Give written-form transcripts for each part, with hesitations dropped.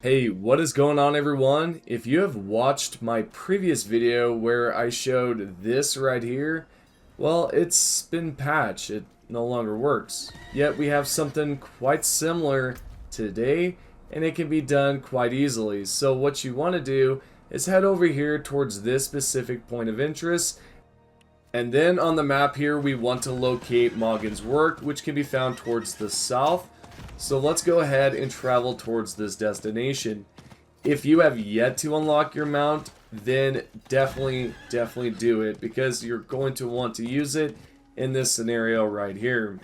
Hey, what is going on everyone? If you have watched my previous video where I showed this right here, well, it's been patched. It no longer works. Yet we have something quite similar today, and it can be done quite easily. So what you want to do is head over here towards this specific point of interest, and then on the map here we want to locate Moggen's work, which can be found towards the south. So let's go ahead and travel towards this destination. If you have yet to unlock your mount, then definitely do it, because you're going to want to use it in this scenario right here.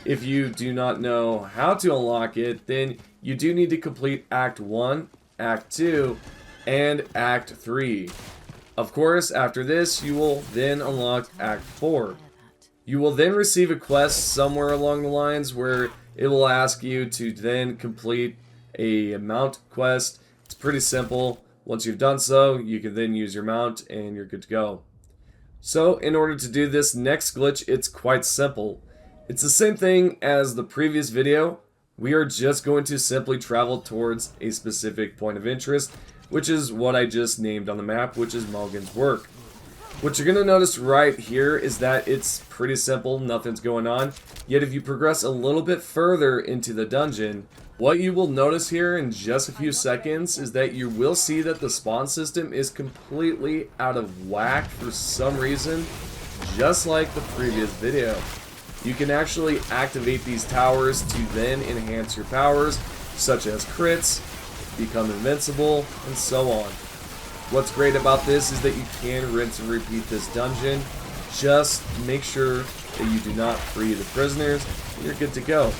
If you do not know how to unlock it, then you do need to complete Act 1, Act 2, and Act 3. Of course, after this, you will then unlock Act 4. You will then receive a quest somewhere along the lines where it will ask you to then complete a mount quest. It's pretty simple. Once you've done so, you can then use your mount and you're good to go. So in order to do this next glitch, it's quite simple. It's the same thing as the previous video. We are just going to simply travel towards a specific point of interest, which is what I just named on the map, which is Moggen's work. What you're going to notice right here is that it's pretty simple, nothing's going on. Yet if you progress a little bit further into the dungeon, what you will notice here in just a few seconds is that you will see that the spawn system is completely out of whack for some reason, just like the previous video. You can actually activate these towers to then enhance your powers, such as crits, become invincible, and so on. What's great about this is that you can rinse and repeat this dungeon. Just make sure that you do not free the prisoners, and you're good to go.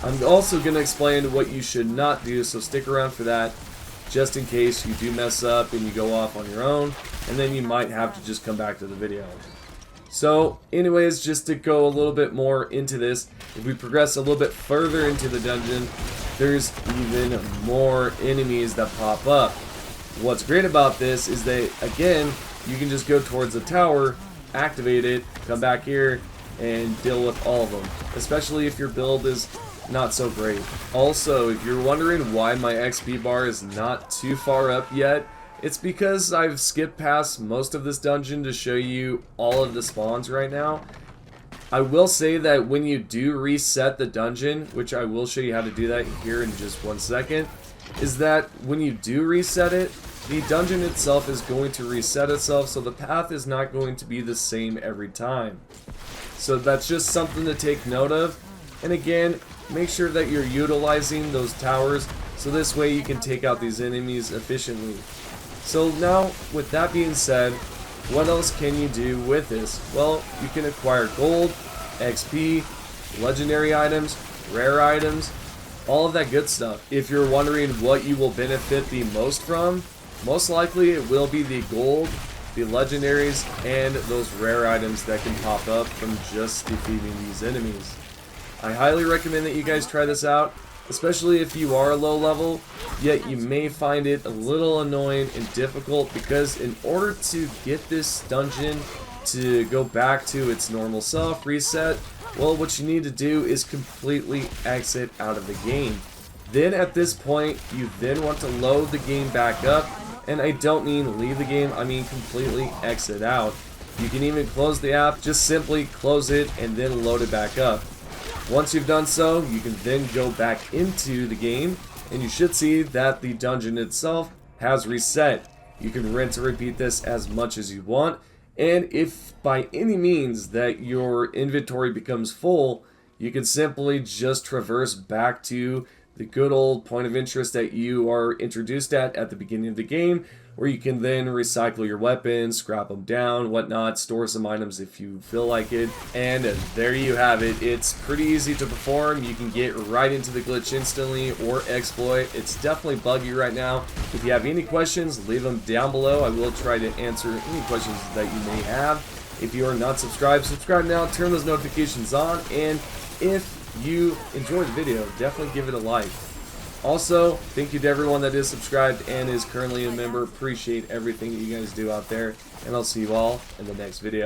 I'm also going to explain what you should not do, so stick around for that, just in case you do mess up and you go off on your own, and then you might have to just come back to the video. So anyways, just to go a little bit more into this, if we progress a little bit further into the dungeon, there's even more enemies that pop up. What's great about this is that, again, you can just go towards the tower, activate it, come back here, and deal with all of them, especially if your build is not so great. Also, if you're wondering why my XP bar is not too far up yet, it's because I've skipped past most of this dungeon to show you all of the spawns right now. I will say that when you do reset the dungeon, which I will show you how to do that here in just 1 second, is that when you do reset it, the dungeon itself is going to reset itself, so the path is not going to be the same every time. So that's just something to take note of. And again, make sure that you're utilizing those towers, so this way you can take out these enemies efficiently. So now, with that being said, what else can you do with this? Well, you can acquire gold, XP, legendary items, rare items, all of that good stuff. If you're wondering what you will benefit the most from, most likely it will be the gold, the legendaries, and those rare items that can pop up from just defeating these enemies. I highly recommend that you guys try this out, especially if you are low level, yet you may find it a little annoying and difficult, because in order to get this dungeon to go back to its normal self, reset, well, what you need to do is completely exit out of the game. Then at this point, you then want to load the game back up, and I don't mean leave the game, I mean completely exit out. You can even close the app, just simply close it and then load it back up. Once you've done so, you can then go back into the game, and you should see that the dungeon itself has reset. You can rinse and repeat this as much as you want, and if by any means that your inventory becomes full, you can simply just traverse back to the good old point of interest that you are introduced at the beginning of the game, where you can then recycle your weapons, scrap them down, whatnot, store some items if you feel like it, and there you have it. It's pretty easy to perform. You can get right into the glitch instantly or exploit. It's definitely buggy right now. If you have any questions, leave them down below. I will try to answer any questions that you may have. If you are not subscribed, subscribe now, turn those notifications on, and if you enjoyed the video, definitely give it a like. Also, thank you to everyone that is subscribed and is currently a member. Appreciate everything that you guys do out there, and I'll see you all in the next video.